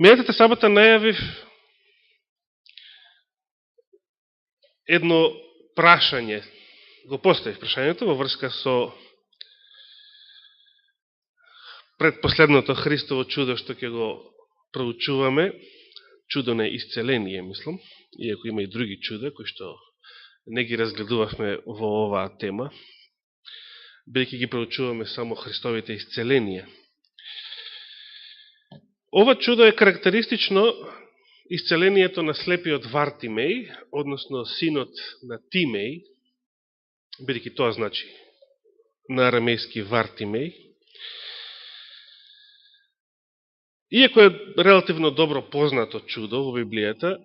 Минатата сабота најавив едно прашање. Го поставив прашањето во врска со предпоследното Христово чудо што ќе го проучуваме, чудо на исцеление, мислам, иако има и други чуда кои што не ги разгледувавме во оваа тема, бидејќи ги проучуваме само Христовите исцеленија. Ова чудо е карактеристично исцелението на слепиот Вартимеј, односно синот на Тимеј, бидејќи тоа значи на арамејски Вартимеј. Иако е релативно добро познато чудо во Библијата,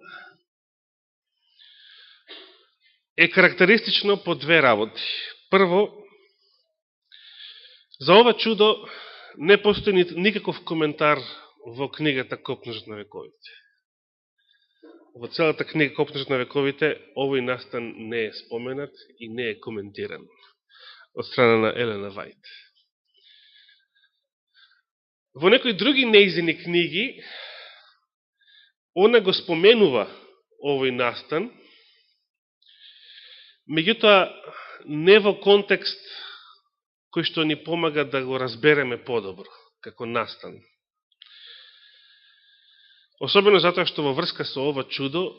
е карактеристично по две работи. Прво, за ова чудо не постои никаков коментар во книгата Копнежот на вековите. Во целата книга Копнежот на вековите овој настан не е споменат и не е коментиран од страна на Елена Вајт. Во некои други неизини книги она го споменува овој настан, меѓутоа не во контекст кој што ни помага да го разбереме подобро, како настан. Особено затоа што во врска со ова чудо,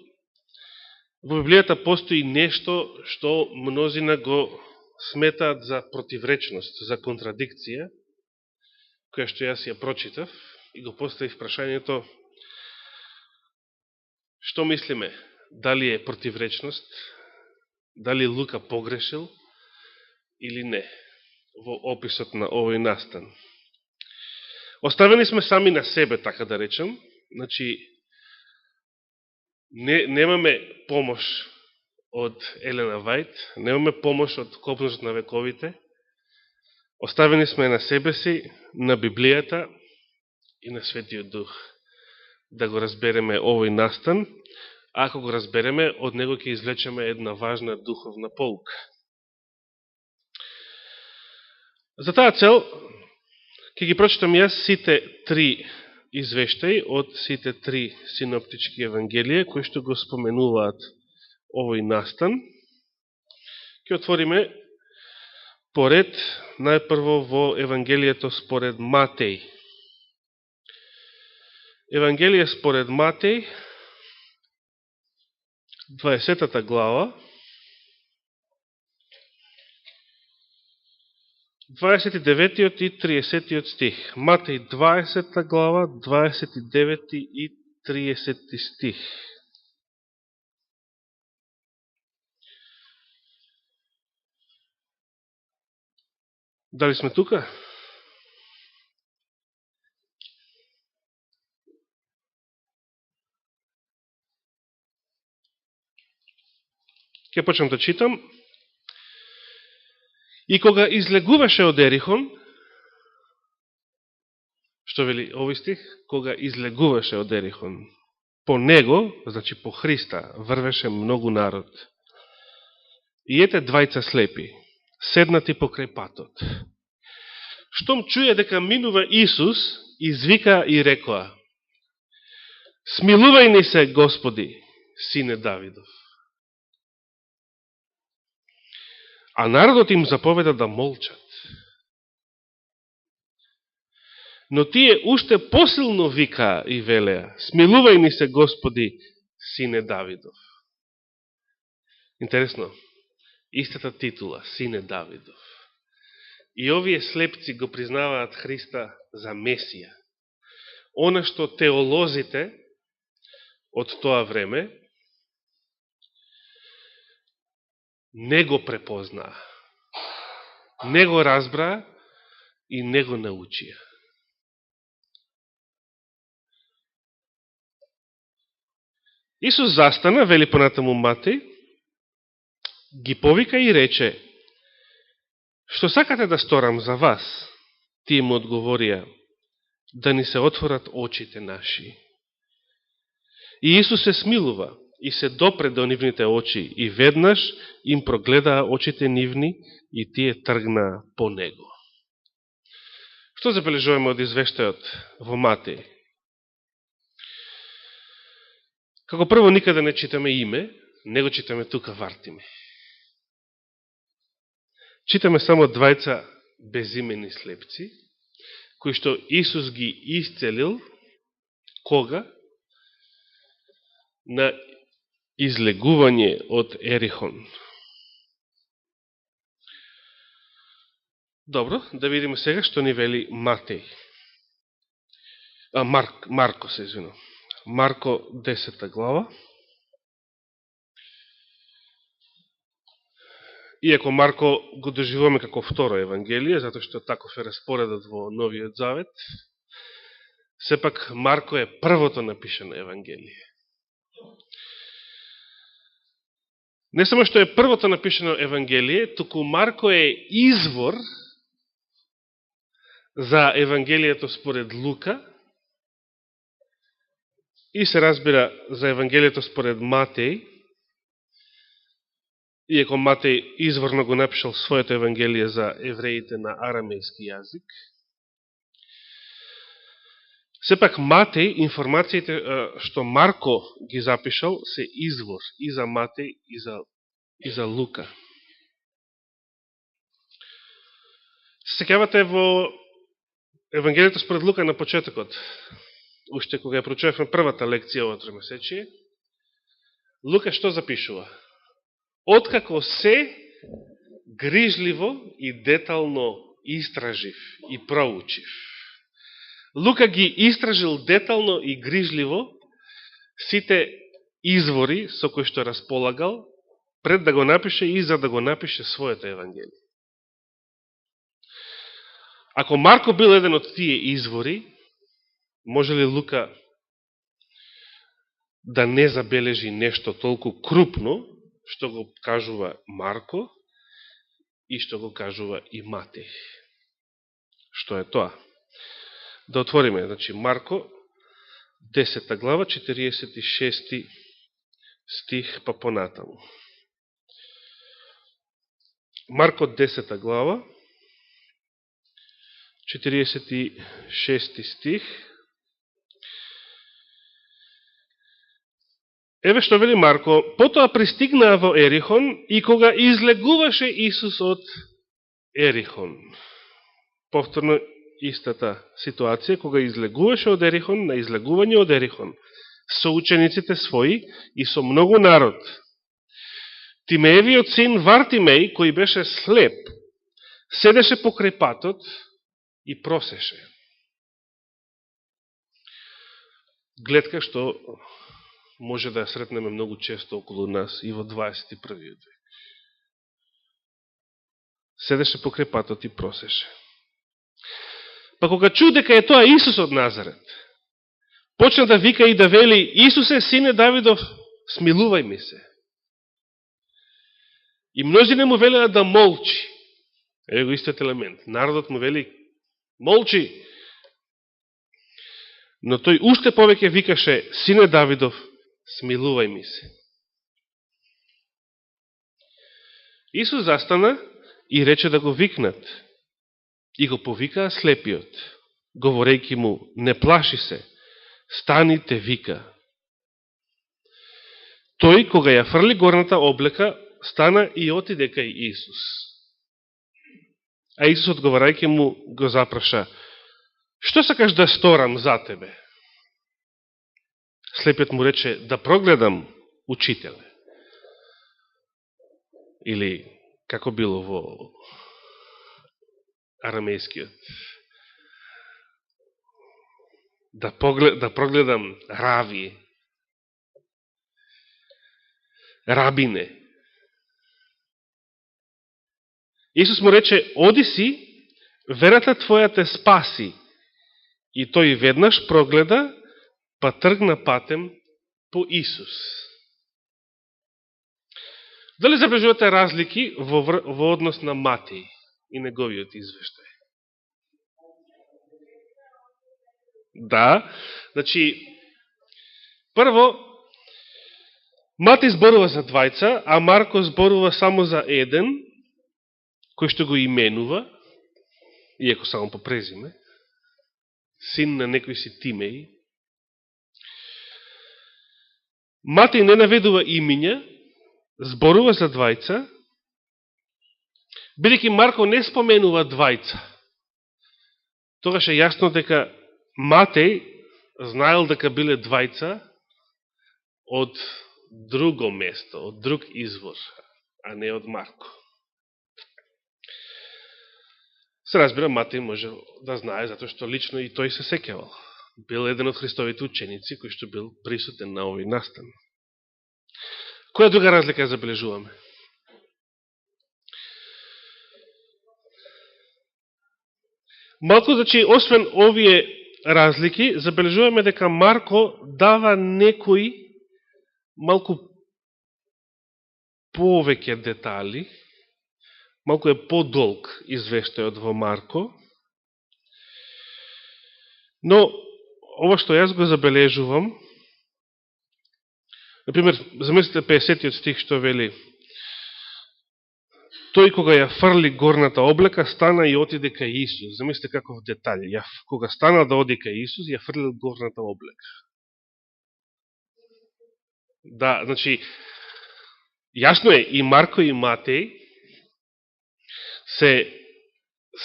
во Библијата постои нешто што мнозина го сметаат за противречност, за контрадикција, која што јас ја прочитав и го поставив прашањето што мислиме, дали е противречност, дали Лука погрешил или не во описот на овој настан. Оставени сме сами на себе, така да речем, значи немаме помош од Елена Вајт, немаме помош од Копнежот на вековите, оставени сме на себе си, на Библијата и на Светиот Дух да го разбереме овој настан. Ако го разбереме, од него ќе извлечеме една важна духовна поука. За таа цел, ќе ги прочитам јас сите три извештаи од сите три синоптички евангелија, кои што го споменуваат овој настан. Ќе отвориме поред, најпрво во Евангелието според Матеј. Евангелие според Матеј, 20 глава, 29 и 30 стих. Матеј 20 глава, 29 и 30 стих. Дали сме тука? Ке почнем да читам. И кога излегуваше од Ерихон, што вели овој стих? Кога излегуваше од Ерихон, по него, значи по Христа, врвеше многу народ. И ете двајца слепи, седнати покрај патот. Штом чуе дека минува Исус, извика и рекоа: смилувај ни се, Господи, сине Давидов. А народот им заповеда да молчат. Но тие уште посилно викаа и велеа: смилувај ни се, Господи, сине Давидов. Интересно, истата титула, сине Давидов. И овие слепци го признаваат Христа за Месија. Она што теолозите од тоа време не го препознаа, не го разбраа и не го научија. Исус застана, вели понатаму Матеј, ги повика и рече: што сакате да сторам за вас? Тие му одговорија: да ни се отворат очите наши. И Исус се смилува и се допре до нивните очи и веднаш им прогледаа очите нивни и тие тргнаа по него. Што забележуваме од извештајот во Матеј? Како прво никаде не читаме име, не го читаме тука Вартиме. Читаме само двајца безимени слепци, кои што Исус ги исцелил, кога? На излегување од Ерихон. Добро, да видиме сега што ни вели Матеј. Марко се извинам. Марко 10 глава. Иако Марко го доживуваме како второ Евангелие, затоа што таков е распоредот во Новиот Завет, сепак Марко е првото напишано Евангелие. Не само што е првото напишано Евангелие, туку Марко е извор за Евангелието според Лука и се разбира за Евангелието според Матеј, иако Матеј изворно го напишал своето Евангелие за евреите на арамејски јазик. Сепак Матеј, информациите што Марко ги запишал, се извор и за Матеј и за Лука. Се сеќавате во Евангелието според Лука на почетокот, уште кога ја прочувавме првата лекција ова тримесечие, Лука што запишува? Откако се грижливо и детално истражив и проучив. Лука ги истражил детално и грижливо сите извори со кои што располагал пред да го напише и за да го напише своето Евангелие. Ако Марко бил еден од тие извори, може ли Лука да не забележи нешто толку крупно, што го кажува Марко и што го кажува и Матеј? Што е тоа? Да отвориме, значи, Марко, 10 глава, 46 стих па понатаму. Марко, 10 глава, 46 стих. Еве што вели Марко: потоа пристигнаа во Ерихон и кога излегуваше Исус од Ерихон. Повторно истата ситуација, кога излегуваше од Ерихон, на излегување од Ерихон, со учениците своји и со многу народ. Тимеевиот син Вартимеј, кој беше слеп, седеше покрај патот и просеше. Гледка што може да ја сретнеме многу често околу нас и во 21. век. Седеше покрај патот и просеше. Па кога чу дека е тоа Исус од Назарет, почна да вика и да вели: Исусе, сине Давидов, смилувај ми се. И мнозине му велеа да молчи. Еве го истиот елемент. Народот му вели: молчи. Но тој уште повеќе викаше: сине Давидов, смилувај ми се. Исус застана и рече да го викнат. И го повикаа слепиот, говорејќи му: не плаши се, стани, те вика. Тој, кога ја фрли горната облека, стана и отиде кај Исус. А Исус, одговарајќи му, го запраша: што сакаш да сторам за тебе? Слепиот му рече: да прогледам, учителе. Или, како било во арамејскиот. Да прогледам рави, рабине. Исус му рече: оди си, верата твоја те спаси. И тој веднаш прогледа, па тргна патем по Исус. Дали забележувате разлики во однос на Матеј и неговиот извештај? Да, значи, прво, Матеј зборува за двајца, а Марко зборува само за еден, кој што го именува, иако само по презиме, син на некој си Тимеј. Матеј не наведува имиња, зборува за двајца, бидејќи Марко не споменува двајца. Тогаш е јасно дека Матеј знаел дека биле двајца од друго место, од друг извор, а не од Марко. Се разбира, Матеј може да знае, затоа што лично и тој се сеќавал. Бил еден од Христовите ученици, кој што бил присутен на овој настан. Која друга разлика ја забележуваме? Малку, значи, освен овие разлики, забележуваме дека Марко дава некои малку повеќе детали, малку е подолг извештајот во Марко, но ова што јас го забележувам, например, замислите 50-тиот стих што вели: тој кога ја фрли горната облека, стана и отиде кај Исус. Замислите каков детаљ. Кога стана да оди кај Исус, ја фрлил горната облека. Да, значи, јасно е, и Марко и Матеј се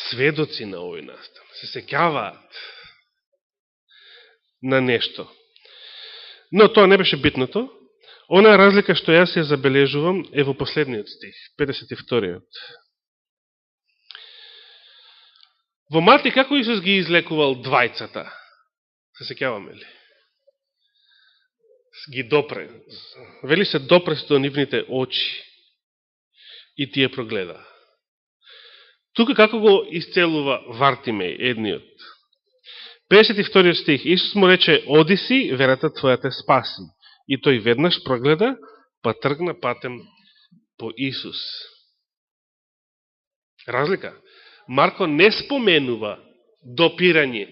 сведоци на овој настан. Се сеќаваат на нешто. Но тоа не беше битното. Она разлика што јас ја забележувам е во последниот стих, 52-иот. Во Матеј како Исус ги излекувал двајцата? Се сеќаваме ли? Ги допре. Вели се допре до нивните очи и тие прогледа. Тука како го исцелува Вартимеј, едниот? 52 стих. Исус му рече: оди си, верата твоја те спаси. И тој веднаш прогледа, па тргна патем по Исус. Разлика. Марко не споменува допирање.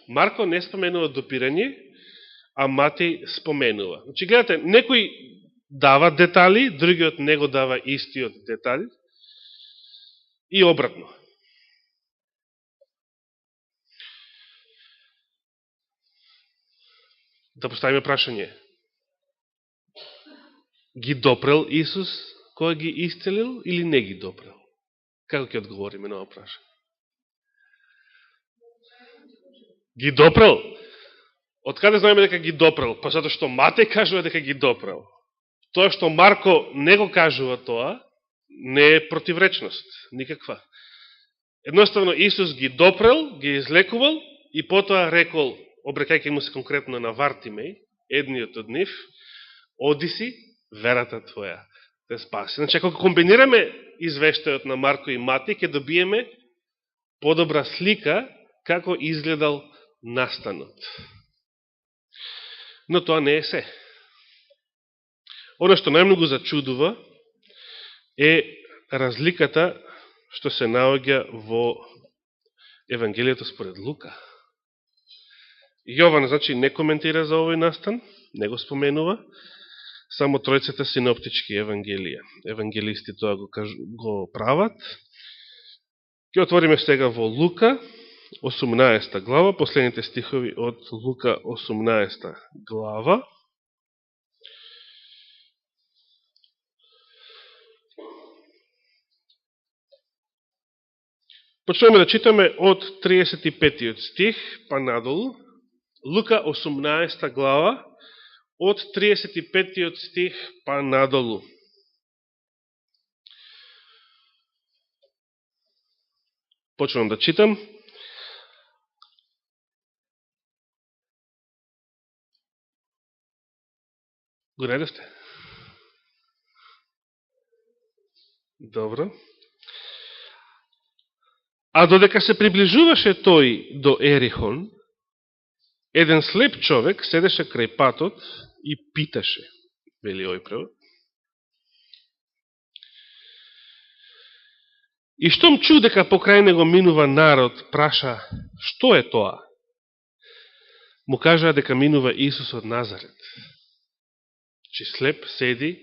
Марко не споменува допирање, а Матеј споменува. Значи, гледате, некој дава детали, другиот не го дава истиот детали и обратно. Да поставиме прашање. Ги допрел Исус кој ги исцелил или не ги допрел? Како ќе одговориме на ова прашање? Ги допрел. Од каде знаеме дека ги допрел? Па затоа што Матеј кажува дека ги допрел. Тоа што Марко не го кажува тоа, не е противречност, никаква. Едноставно Исус ги допрел, ги излекувал и потоа рекол, обрекајќи му се конкретно на Вартимеј, едниот од нив: оди си, верата твоја те спаси. Значи, ако комбинираме извештајот на Марко и Матеј, ќе добиеме подобра слика како изгледал настанот. Но тоа не е се. Оно што најмногу зачудува е разликата што се наоѓа во Евангелието според Лука. Јован, значи, не коментира за овој настан, не го споменува, само тројцата синоптички евангелија. Евангелисти тоа го прават. Ќе отвориме сега во Лука, 18 глава, последните стихови од Лука 18 глава. Почнеме да читаме од 35 стих па надолу. Лука 18 глава, од 35 стих па надолу. Почнем да читам. Го најдовте? Добро. А додека се приближуваше тој до Ерихон, еден слеп човек седеше крај патот и питаше, вели овој превод. И штом чу дека покрај него минува народ, праша: што е тоа? Му кажаа дека минува Исус од Назарет. Че слеп седи,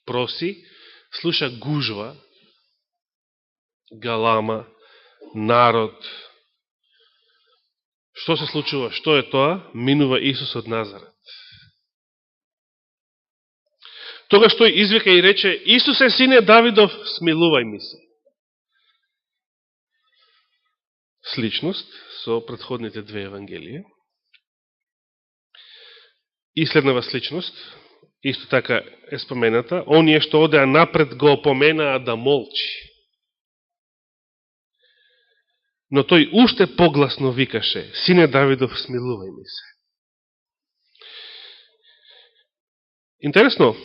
проси, слуша гужва, галама, народ. Што се случува? Што е тоа? Минува Исус од Назарет. Тогаш тој извика и рече: Исусе, сине Давидов, смилувај ми се. Сличност со претходните две евангелија. И следнава сличност, исто така е спомената, оние што одеа напред го опоменаа да молчи. Но тој уште погласно викаше: Сине Давидов, смилувај ми се. Интересно,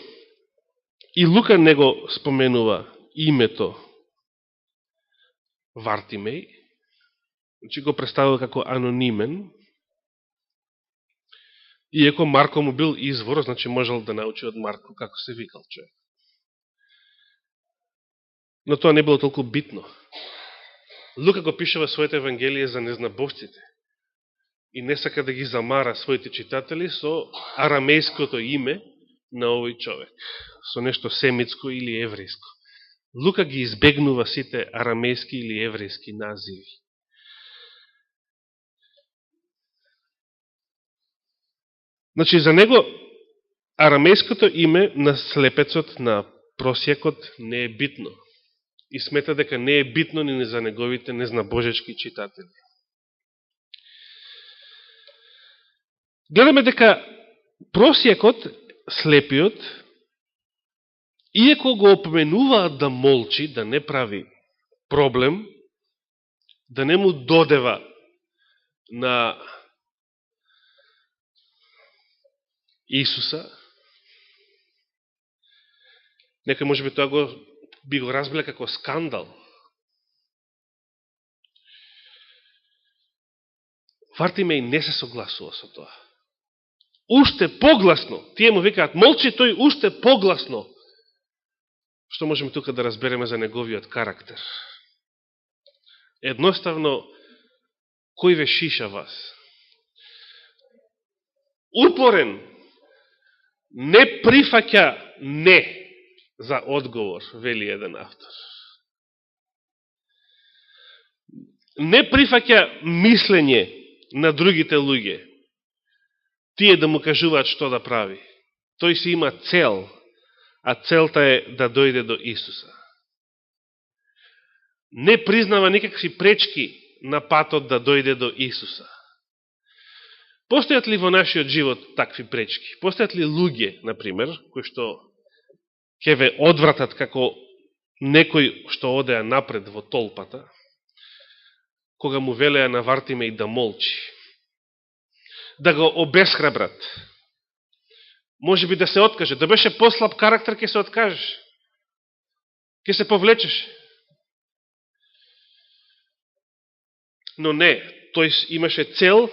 и Лука не го споменува името Вартимеј, значи го представува како анонимен, иако Марко му бил извор, значи можел да научи од Марко како се викал човек. Но тоа не било толку битно. Лука го пише во своите евангелие за незнабожците и не сака да ги замара своите читатели со арамејското име на овој човек, со нешто семитско или еврејско. Лука ги избегнува сите арамејски или еврејски називи. Значи, за него арамејското име на слепецот, на просјакот не е битно. И смета дека не е битно ни за неговите незнабожечки читатели. Гледаме дека просјакот, слепиот, иако го опоменуваат да молчи, да не прави проблем, да не му додева на Исуса, некој може би тоа би го разбиле како скандал. Вартимеј не се согласува со тоа. Уште погласно, тие му викаат молчи, тој уште погласно. Што можеме тука да разбереме за неговиот карактер? Едноставно, кој ве шиша вас? Упорен, не прифаќа не за одговор, вели еден автор. Не прифаќа мислење на другите луѓе, тие да му кажуваат што да прави. Тој си има цел, а целта е да дојде до Исуса. Не признава никакви пречки на патот да дојде до Исуса. Постојат ли во нашиот живот такви пречки? Постојат ли луѓе, например, кои што ќе ве одвратат како некој што одеа напред во толпата, кога му велеа на Вартимеј да молчи, да го обесхрабрат, може би да се откаже, да беше послаб карактер, ќе се откажеш, ќе се повлечеш. Но не, тој имаше цел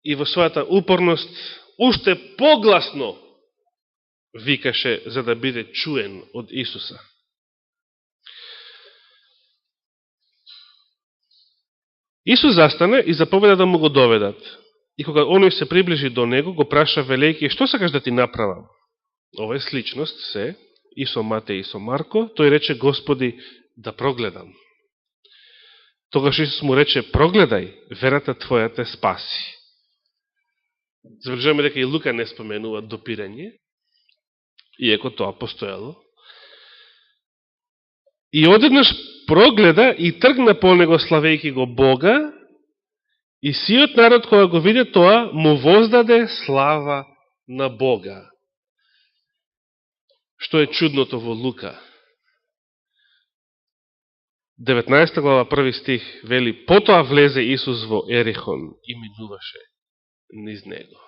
и во својата упорност уште погласно викаше за да биде чуен од Исуса. Исус застане и заповеда да му го доведат. И кога оној се приближи до него, го праша велејки: што сакаш да ти направам? Ова е сличност се, и со Матеј и со Марко. Тој рече: Господи, да прогледам. Тогаш Исус му рече: прогледај, верата твоја те спаси. Забележуваме дека и Лука не споменува допирање, иако тоа постоело. И одеднаш прогледа и тргна по него славејки го Бога, и сиот народ кога го виде тоа, му воздаде слава на Бога. Што е чудното во Лука? 19 глава, 1 стих, вели: потоа влезе Исус во Ерихон и минуваше низ него.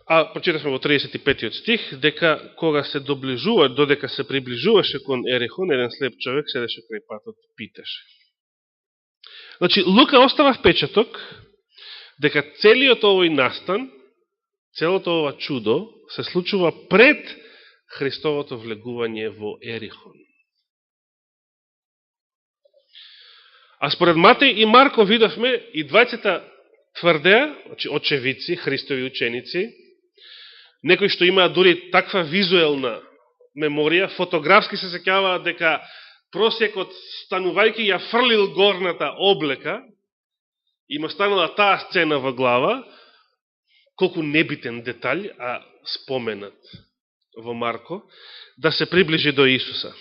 А прочитавме во 35 стих, дека кога се доближува, додека се приближуваше кон Ерихон, еден слеп човек седеше крај патот, питаше. Значи, Лука остава впечаток дека целиот овој настан, целото ова чудо се случува пред Христовото влегување во Ерихон. А според Матеј и Марко видовме и двајцата тврдеа, значи очевици, Христови ученици, некои што имаат дури таква визуелна меморија, фотографски се сеќаваат дека просекот, станувајќи, ја фрлил горната облека, има станала таа сцена во глава, колку небитен деталј, а споменат во Марко, да се приближи до Исуса.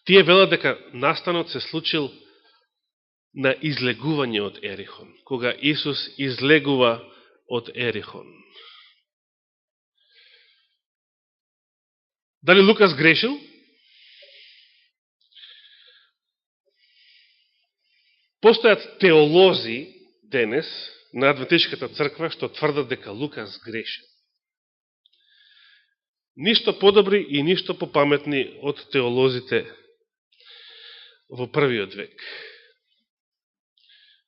Тие велат дека настанот се случил на излегување од Ерихон, кога Исус излегува од Ерихон. Дали Лукас грешил? Постојат теолози денес на Адвентичката црква што тврдат дека Лукас грешил. Ништо подобри и ништо попаметни од теолозите во првиот век.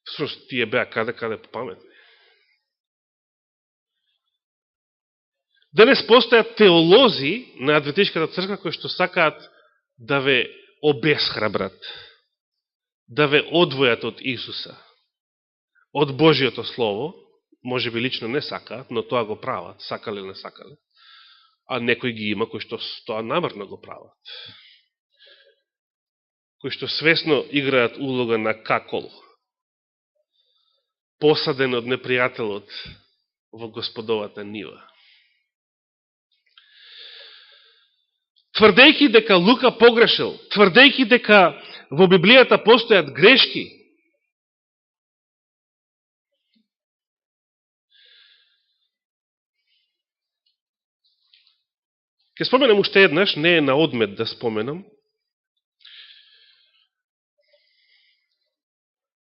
Всушност, тие беа каде попаметни. Денес постојат теолози на Адвентичката црква кои што сакаат да ве обесхрабрат, да ве одвојат од Исуса, од Божиото Слово. Може би лично не сакаат, но тоа го прават, сакале или не сакале. А некои ги има кои што тоа намерно го прават. Кои што свесно играат улога на какол, посаден од непријателот во господовата нива. Тврдејќи дека Лука погрешил, тврдејќи дека во Библијата постојат грешки, ќе споменам уште еднаш, не е на одмет да споменам,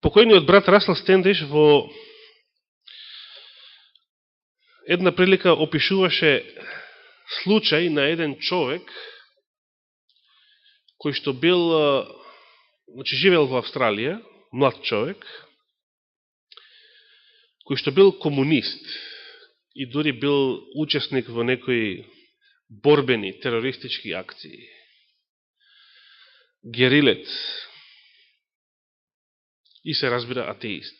покојниот брат Расел Стендиш во една прилика опишуваше случај на еден човек кој што бил, живеел во Австралија, млад човек, кој што бил комунист и дури бил учесник во некои борбени терористички акции. Герилец. И се разбира атеист.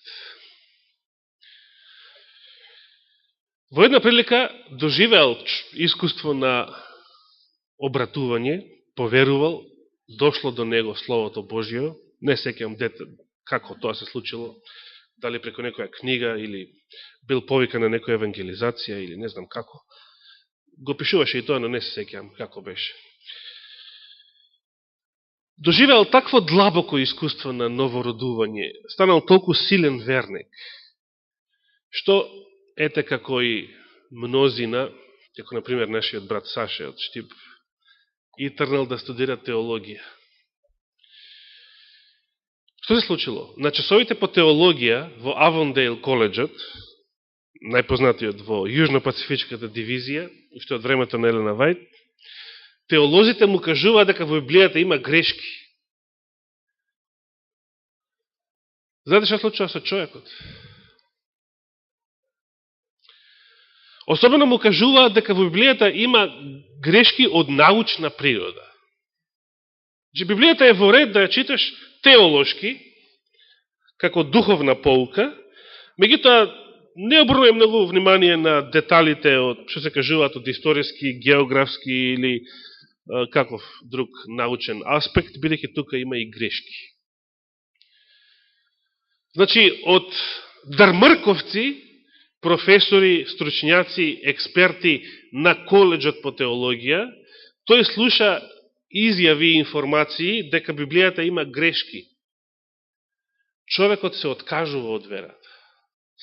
Во една прилика доживеал искуство на обратување, поверувал, дошло до него Словото Божјо, не сеќавам како тоа се случило, дали преко некоја книга или бил повикан на некоја евангелизација или не знам како. Го пишуваше и тоа, но не се сеќавам како беше. Доживеал такво длабоко искуство на новородување, станал толку силен верник, што ете како и мнозина, како например нашиот брат Саше од Штип, и тргнал да студира теологија. Што се случило? На часовите по теологија во Авондейл коледжот, најпознатиот во Јужно-Пацифичката дивизија, уште од времето на Елена Вајд, теолозите му кажуваат дека во Библијата има грешки. Знаете што случува со човекот? Особено му кажуваат дека во Библијата има грешки од научна природа. Библијата е во ред да ја читаш теолошки, како духовна поука, меѓутоа не обрнува многу внимание на деталите од што се кажуваат од историски, географски или каков друг научен аспект, бидејќи тука има и грешки. Значи, од дармрковци, професори, стручњаци, експерти на коледжот по теологија, тој слуша изјави и информации дека Библијата има грешки. Човекот се откажува од верата.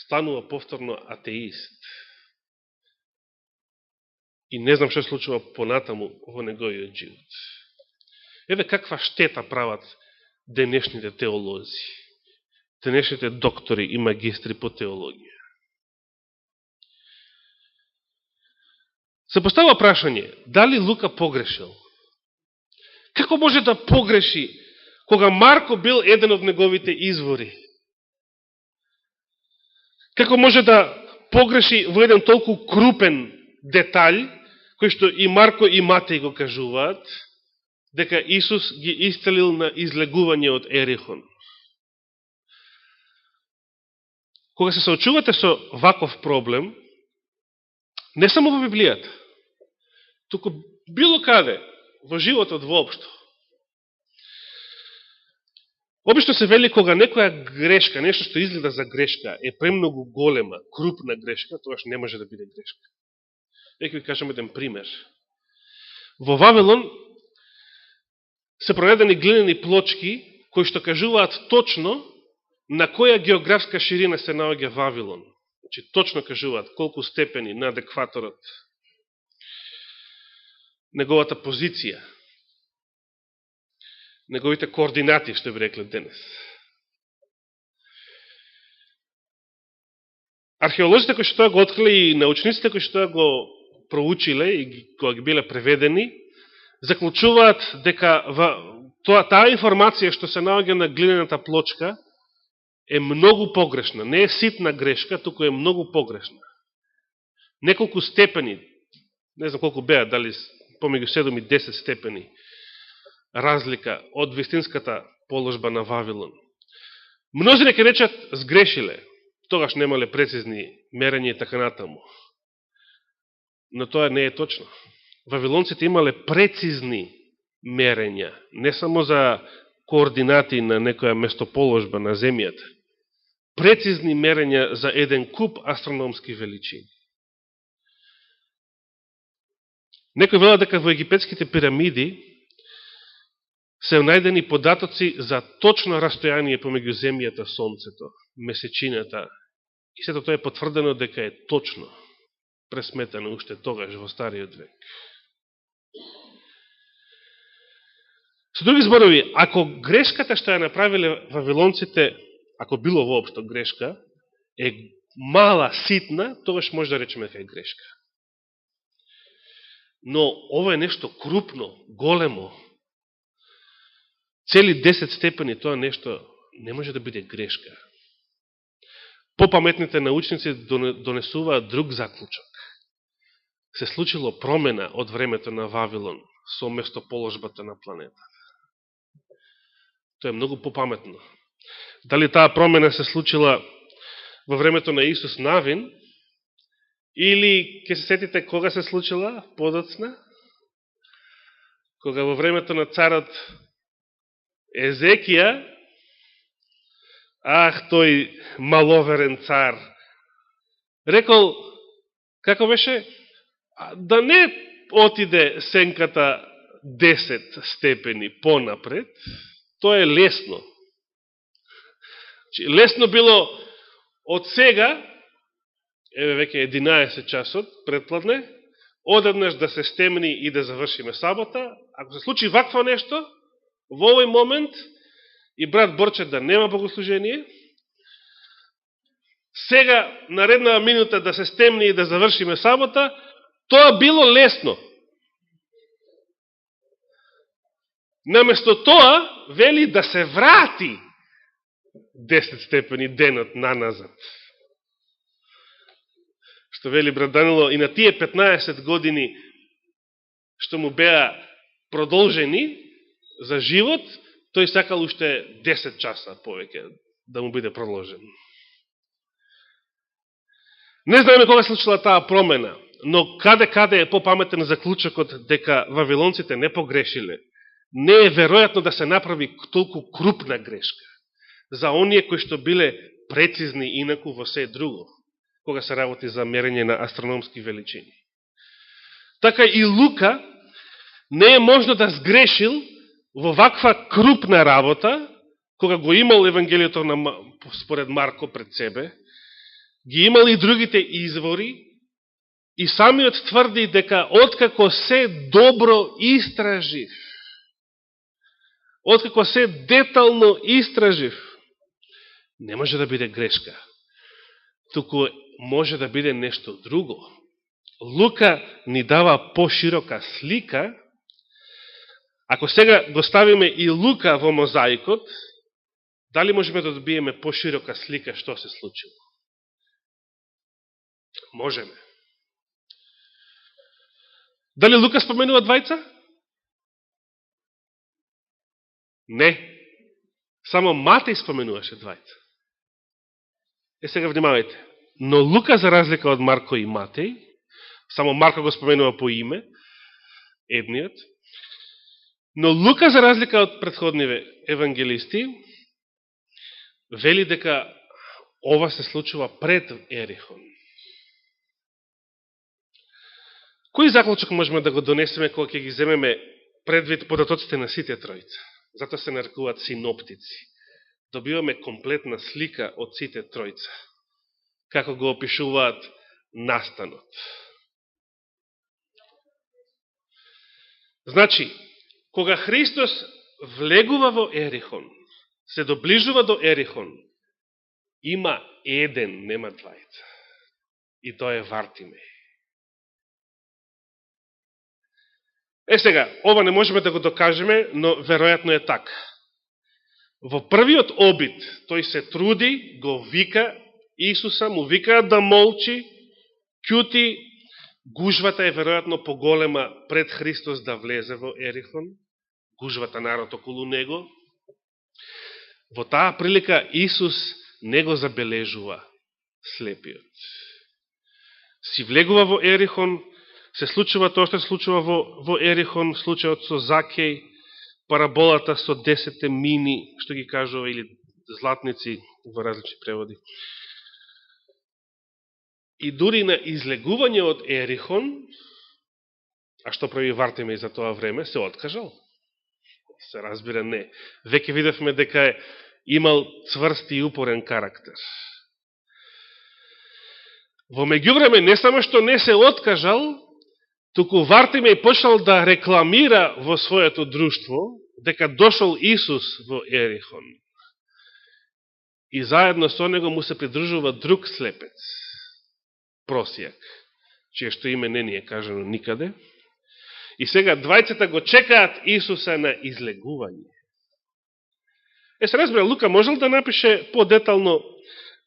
Станува повторно атеист. И не знам што се случува понатаму во неговиот живот. Еве каква штета прават денешните теолози, денешните доктори и магистри по теологија. Се поставува прашање, дали Лука погрешил? Како може да погреши кога Марко бил еден од неговите извори? Како може да погреши во еден толку крупен детаљ, кој што и Марко и Матеј го кажуваат, дека Исус ги исцелил на излегување од Ерихон? Кога се соочувате со ваков проблем, не само во Библијата, туку било каде, во животот воопшто, Обично се вели кога некоја грешка, нешто што изгледа за грешка, е премногу голема, крупна грешка, тогаш не може да биде грешка. Нека ви кажем еден пример. Во Вавилон се пронајдени глинени плочки кои што кажуваат точно на која географска ширина се наоѓа Вавилон. Значи, точно кажуваат колку степени над екваторот неговата позиција, неговите координати, што би рекле денес. Археолозите кои што тоа го открили и научниците кои што тоа го проучиле и кога ги биле преведени, заклучуваат дека таа информација што се наоѓа на глинената плочка е многу погрешна. Не е ситна грешка, туку е многу погрешна. Неколку степени, не знам колку беа, дали помеѓу 7 и 10 степени разлика од вистинската положба на Вавилон. Мнозина ќе речат сгрешиле, тогаш немале прецизни мерења и така натаму. Но тоа не е точно. Вавилонците имале прецизни мерења, не само за координати на некоја местоположба на земјата, прецизни мерења за еден куп астрономски величини. Некој велат дека во египетските пирамиди се најдени податоци за точно растојание помеѓу земјата, сонцето, месечината, и сето тоа е потврдено дека е точно пресметано уште тогаш во стариот век. Со други зборови, ако грешката што ја направиле вавилонците, ако било воопшто грешка, е мала, ситна, тогаш може да речеме дека е грешка. Но ова е нешто крупно, големо, цели 10 степени, тоа нешто не може да биде грешка. Попаметните научници донесуваат друг заклучок. Се случило промена од времето на Вавилон со местоположбата на планета. Тоа е многу попаметно. Дали таа промена се случила во времето на Исус Навин, или ќе се сетите кога се случила подоцна? Кога во времето на царот Езекија, тој маловерен цар, рекол, како беше, да не отиде сенката 10 степени понапред, тоа е лесно. Лесно било од сега, еве веќе 11 часот, предпладне, одеднаш да се стемни и да завршиме сабота. Ако се случи вакво нешто, во овој момент, и брат Борче да нема богослужение, сега, наредна минута да се стемни и да завршиме сабота, тоа било лесно. Наместо тоа, вели да се врати 10 степени денот наназад. Што вели брат Данило, и на тие 15 години што му беа продолжени за живот, тој сакал уште 10 часа повеќе да му биде продолжен. Не знаеме кога се случила таа промена, но каде е попаметен заклучокот дека вавилонците не погрешиле. Не е веројатно да се направи толку крупна грешка за оние кои што биле прецизни инаку во се друго, кога се работи за мерење на астрономски величини. Така и Лука не е можно да сгрешил во ваква крупна работа, кога го имал Евангелието според Марко пред себе, ги имал и другите извори, и самиот тврди дека откако се добро истражив, откако се детално истражив, не може да биде грешка, туку може да биде нешто друго. Лука ни дава поширока слика. Ако сега го ставиме и Лука во мозаикот, дали можеме да добиеме поширока слика што се случило? Можеме. Дали Лука споменува двајца? Не. Само Матеј споменуваше двајца. Сега внимавајте. Но Лука, за разлика од Марко и Матеј, само Марко го споменува по име, едниот, но Лука, за разлика од претходниве евангелисти, вели дека ова се случува пред Ерихон. Кој заклучок можеме да го донесеме кога ќе ги земеме предвид податоците на сите тројца? Затоа се нарекуваат синоптици. Добиваме комплетна слика од сите тројца, како го опишуваат настанот. Значи, кога Христос влегува во Ерихон, се доближува до Ерихон, има еден, нема двајца. И тоа е Вартимеј. Сега, ова не можеме да го докажеме, но веројатно е така. Во првиот обид, тој се труди, го вика Исуса, му викаат да молчи, ќути, гужвата е веројатно поголема пред Христос да влезе во Ерихон, гужвата народ околу него. Во таа прилика Исус не го забележува слепиот. Си влегува во Ерихон, се случува тоа што се случува во Ерихон, случајот со Закеј, параболата со 10 мини, што ги кажува, или златници во различни преводи. И дури на излегување од Ерихон, а што прави Вартимеј за тоа време, се откажал. Се разбира не. Веќе видевме дека е имал цврст и упорен карактер. Во меѓувреме, не само што не се откажал, туку Вартимеј почнал да рекламира во своето друштво дека дошол Исус во Ерихон. И заедно со него му се придружува друг слепец, Просијак, чие што име не ни е кажано никаде. И сега двајцата го чекаат Исуса на излегување. Се разбира, Лука можел да напише по-детално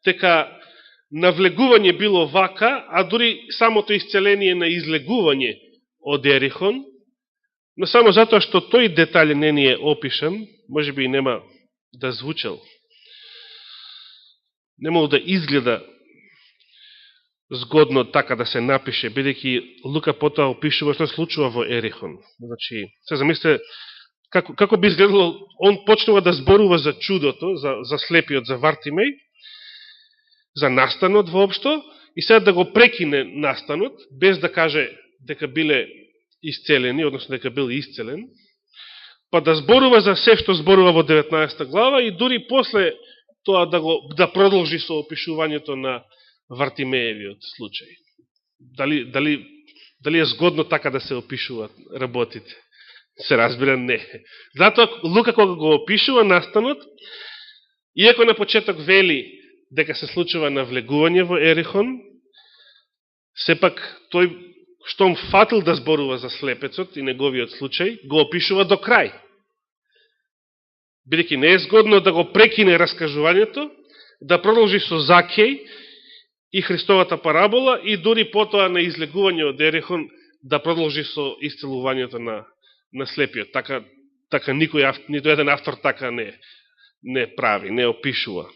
дека навлегување било вака, а дури самото исцеление на излегување од Ерихон, но само затоа што тој детај не ни е опишан, може би и нема да звучал. Немало да изгледа згодно така да се напише, бидејќи Лука потоа опишува што случува во Ерихон. Значи, се замислите, како би изгледало, он почнува да зборува за чудото, за слепиот, за Вартимеј, за настанот воопшто, и сега да го прекине настанот, без да каже дека биле исцелени, односно дека бил исцелен, па да зборува за се што зборува во 19 глава и дури после тоа да продолжи со опишувањето на Вартимеевиот случај. Дали е згодно така да се опишуваат работите? Се разбира не. Затоа Лука кога го опишува настанот, иако на почеток вели дека се случува навлегување во Ерихон, сепак тој штом фатил да зборува за слепецот и неговиот случај, го опишува до крај. Бидејќи не е згодно да го прекине раскажувањето, да продолжи со Закеј и Христовата парабола и дури потоа на излегување од Ерихон да продолжи со исцелувањето на слепиот. Така нито еден автор така не прави, не опишува.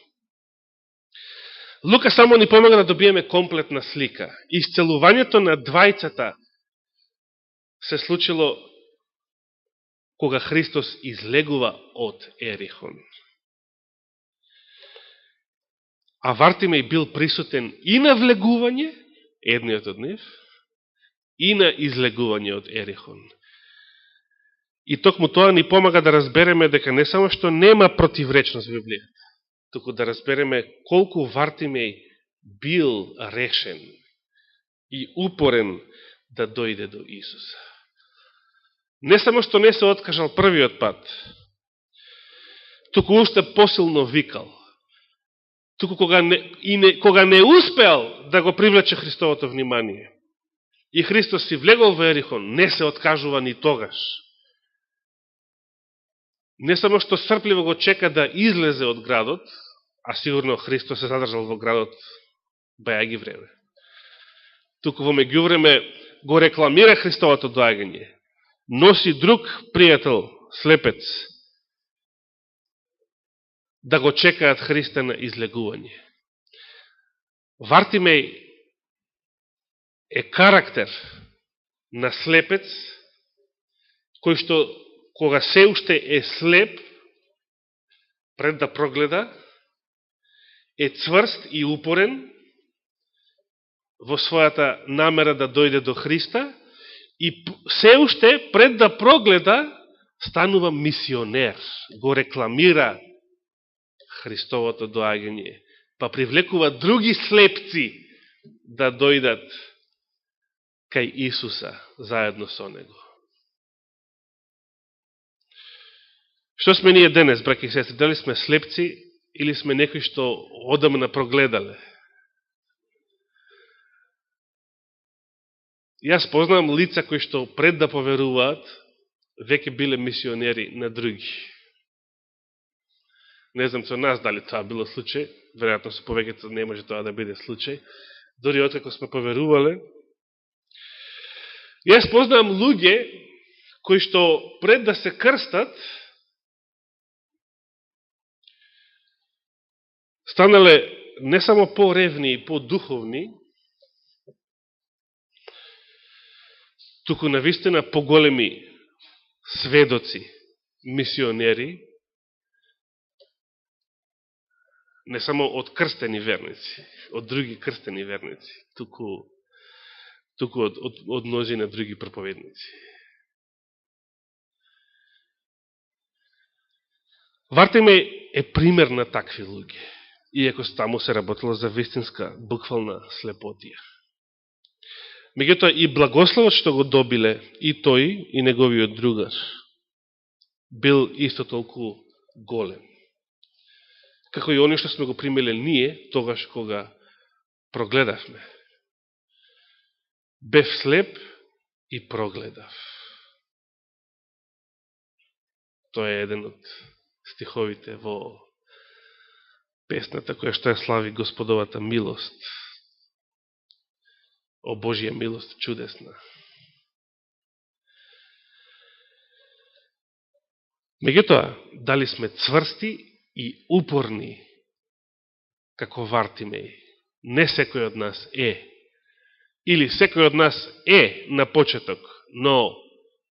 Лука само ни помага да добиеме комплетна слика. Исцелувањето на двајцата се случило кога Христос излегува од Ерихон. А Вартимеј бил присутен и на влегување, едниот од нив, и на излегување од Ерихон. И токму тоа ни помага да разбереме дека не само што нема противречност во Библијата, туку да разбереме колку Вартимеј бил решен и упорен да дојде до Исуса. Не само што не се откажал првиот пат, туку уште посилно викал. Туку кога не успеал да го привлече Христовото внимание и Христос си влегол во Ерихон, не се откажува ни тогаш. Не само што српливо го чека да излезе од градот, а сигурно Христос се задржал во градот бајаги време. Туку во меѓувреме го рекламира Христовото доагање. Носи друг пријател, слепец, да го чекаат Христа на излегување. Вартимеј е карактер на слепец, кој што кога се уште е слеп, пред да прогледа, е цврст и упорен во својата намера да дојде до Христа и се уште пред да прогледа станува мисионер, го рекламира Христовото доаѓање, па привлекува други слепци да дојдат кај Исуса заедно со Него. Што сме ние денес, браќи и сестри? Дали сме слепци или сме некои што одамна прогледале? Јас познавам лица кои што пред да поверуваат, веќе биле мисионери на други. Не знам со нас дали тоа било случај, веројатно со повеќето не може тоа да биде случај, дори откако сме поверувале. Јас познавам луѓе кои што пред да се крстат, станале не само по-ревни и по-духовни, туку навистина поголеми сведоци, мисионери, не само од крстени верници, од други крстени верници, туку од множина други проповедници. Вартеме е пример на такви луѓе, иако таму се работило за вистинска, буквална слепотија. Меѓутоа и благословот што го добиле и тој и неговиот другар бил исто толку голем. Како и оно што сме го примеле ние, тогаш кога прогледавме. Бев слеп и прогледав. Тоа е еден од стиховите во песната која што ја слави Господовата милост. О Божија милост чудесна. Меѓутоа, дали сме цврсти и упорни како Вартимеј? Не секој од нас е. Или секој од нас е на почеток, но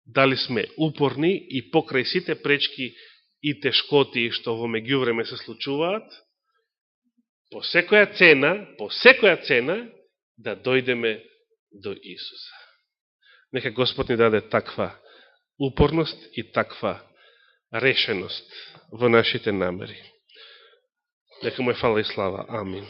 дали сме упорни и покрај сите пречки и тешкоти што во меѓувреме се случуваат, по секоја цена да дојдеме до Исуса. Нека Господ ни даде таква упорност и таква решеност во нашите намери. Нека му е фала и слава. Амин.